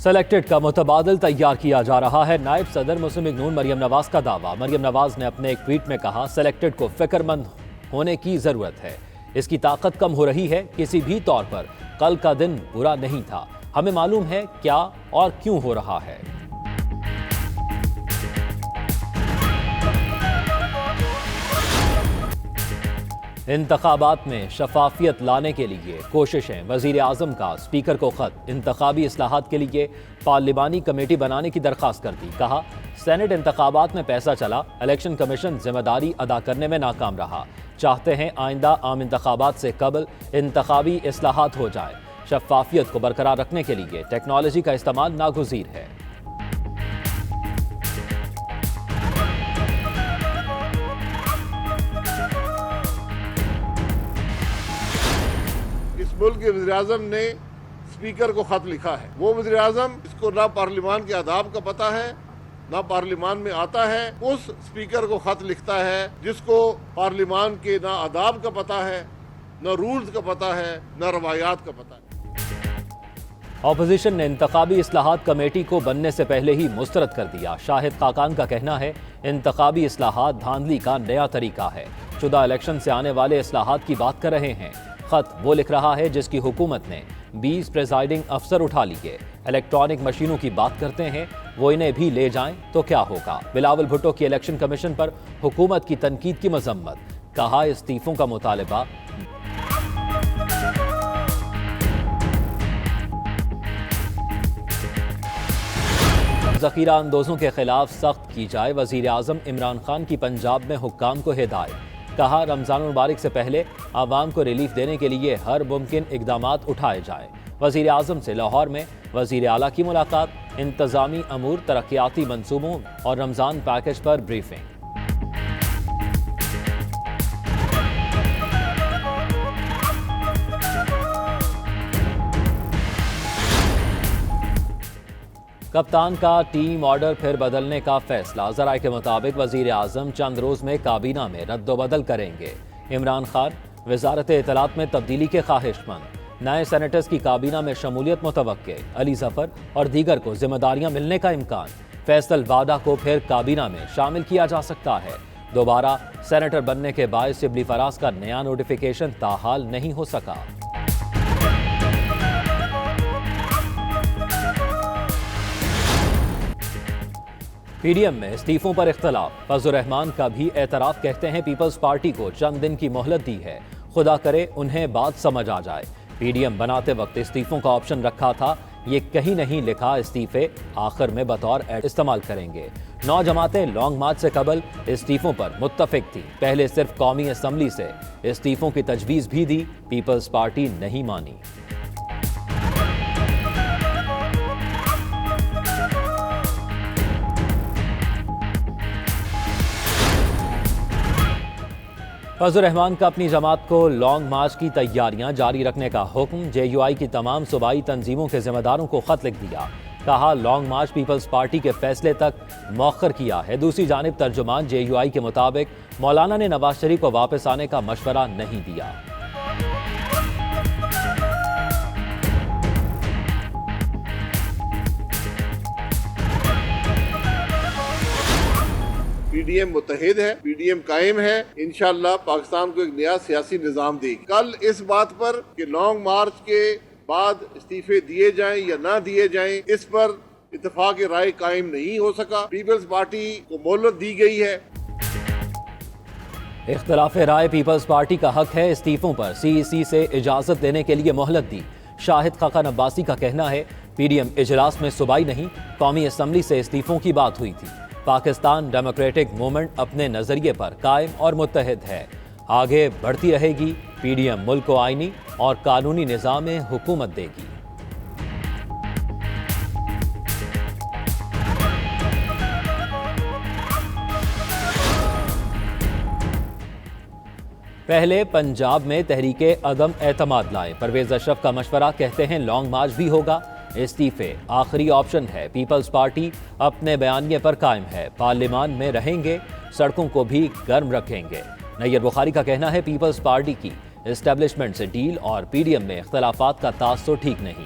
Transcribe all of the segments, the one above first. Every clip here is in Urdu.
سلیکٹڈ کا متبادل تیار کیا جا رہا ہے، نائب صدر مسلم لیگ نون مریم نواز کا دعویٰ۔ مریم نواز نے اپنے ایک ٹویٹ میں کہا، سلیکٹڈ کو فکر مند ہونے کی ضرورت ہے، اس کی طاقت کم ہو رہی ہے، کسی بھی طور پر کل کا دن برا نہیں تھا، ہمیں معلوم ہے کیا اور کیوں ہو رہا ہے۔ انتخابات میں شفافیت لانے کے لیے کوششیں، وزیر اعظم کا اسپیکر کو خط، انتخابی اصلاحات کے لیے پارلیمانی کمیٹی بنانے کی درخواست کر دی، کہا سینٹ انتخابات میں پیسہ چلا، الیکشن کمیشن ذمہ داری ادا کرنے میں ناکام رہا، چاہتے ہیں آئندہ عام انتخابات سے قبل انتخابی اصلاحات ہو جائیں، شفافیت کو برقرار رکھنے کے لیے ٹیکنالوجی کا استعمال ناگزیر ہے۔ ملک کے وزیر اعظم نے اسپیکر کو خط لکھا ہے، وہ وزیر اعظم اس کو نہ پارلیمان کے آداب کا پتہ ہے نہ پارلیمان میں آتا ہے، اس اسپیکر کو خط لکھتا ہے جس کو پارلیمان کے نہ آداب کا پتہ ہے، نہ رولز کا پتہ ہے، نہ روایات کا پتہ ہے۔ اپوزیشن نے انتخابی اصلاحات کمیٹی کو بننے سے پہلے ہی مسترد کر دیا۔ شاہد خاقان کا کہنا ہے، انتخابی اصلاحات دھاندلی کا نیا طریقہ ہے، شدہ الیکشن سے آنے والے اصلاحات کی بات کر رہے ہیں۔ خط وہ لکھ رہا ہے جس کی حکومت نے 20 پریزائڈنگ افسر اٹھا لیے، الیکٹرانک مشینوں کی بات کرتے ہیں، وہ انہیں بھی لے جائیں تو کیا ہوگا۔ بلاول بھٹو کی الیکشن کمیشن پر حکومت کی تنقید کی مذمت، کہا استعفوں کا مطالبہ ذخیرہ اندوزوں کے خلاف سخت کی جائے، وزیر اعظم عمران خان کی پنجاب میں حکام کو ہدایت، کہا رمضان المبارک سے پہلے عوام کو ریلیف دینے کے لیے ہر ممکن اقدامات اٹھائے جائیں۔ وزیر اعظم سے لاہور میں وزیر اعلیٰ کی ملاقات، انتظامی امور، ترقیاتی منصوبوں اور رمضان پیکج پر بریفنگ۔ کپتان کا ٹیم آرڈر پھر بدلنے کا فیصلہ، ذرائع کے مطابق وزیر اعظم چند روز میں کابینہ میں رد و بدل کریں گے۔ عمران خان وزارت اطلاعات میں تبدیلی کے خواہش مند، نئے سینیٹرز کی کابینہ میں شمولیت متوقع، علی ظفر اور دیگر کو ذمہ داریاں ملنے کا امکان، فیصل وادہ کو پھر کابینہ میں شامل کیا جا سکتا ہے۔ دوبارہ سینیٹر بننے کے باعث شبلی فراز کا نیا نوٹیفیکیشن تاحال نہیں ہو سکا۔ پی ڈی ایم میں استعفوں پر اختلاف، فضل الرحمان کا بھی اعتراف، کہتے ہیں پیپلز پارٹی کو چند دن کی مہلت دی ہے، خدا کرے انہیں بات سمجھ آ جائے۔ پی ڈی ایم بناتے وقت استعفوں کا آپشن رکھا تھا، یہ کہیں نہیں لکھا استعفے آخر میں بطور ایڈ استعمال کریں گے۔ 9 جماعتیں لانگ مارچ سے قبل استعفوں پر متفق تھیں، پہلے صرف قومی اسمبلی سے استعفوں کی تجویز بھی دی، پیپلز پارٹی نہیں مانی۔ فضل الرحمان کا اپنی جماعت کو لانگ مارچ کی تیاریاں جاری رکھنے کا حکم، جے یو آئی کی تمام صوبائی تنظیموں کے ذمہ داروں کو خط لکھ دیا، کہا لانگ مارچ پیپلز پارٹی کے فیصلے تک مؤخر کیا ہے۔ دوسری جانب ترجمان جے یو آئی کے مطابق مولانا نے نواز شریف کو واپس آنے کا مشورہ نہیں دیا۔ پی ڈی ایم متحد ہے، پی ڈی ایم قائم ہے، انشاءاللہ پاکستان کو ایک نیا سیاسی نظام دے گی۔ کل اس بات پر کہ لانگ مارچ کے بعد استعفے دیے جائیں یا نہ دیے جائیں، اس پر اتفاق رائے قائم نہیں ہو سکا۔ پیپلز پارٹی کو مہلت دی گئی ہے۔ اختلاف رائے، پیپلز پارٹی کا حق ہے استعفوں پر سی ای سی سے اجازت دینے کے لیے مہلت دی۔ شاہد خاقان عباسی کا کہنا ہے، پی ڈی ایم اجلاس میں صوبائی نہیں، قومی اسمبلی سے استعفوں کی بات ہوئی تھی۔ پاکستان ڈیموکریٹک موومنٹ اپنے نظریے پر قائم اور متحد ہے، آگے بڑھتی رہے گی۔ پی ڈی ایم ملک کو آئینی اور قانونی نظام میں حکومت دے گی۔ پہلے پنجاب میں تحریک عدم اعتماد لائیں، پرویز اشرف کا مشورہ، کہتے ہیں لانگ مارچ بھی ہوگا، استعفے آخری آپشن ہے۔ پیپلز پارٹی اپنے بیانیے پر قائم ہے، پارلیمان میں رہیں گے، سڑکوں کو بھی گرم رکھیں گے۔ نیر بخاری کا کہنا ہے، پیپلز پارٹی کی اسٹیبلشمنٹ سے ڈیل اور پی ڈی ایم میں اختلافات کا تاثر ٹھیک نہیں،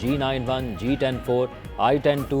G91, G10-4, I10-2,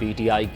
PTI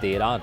13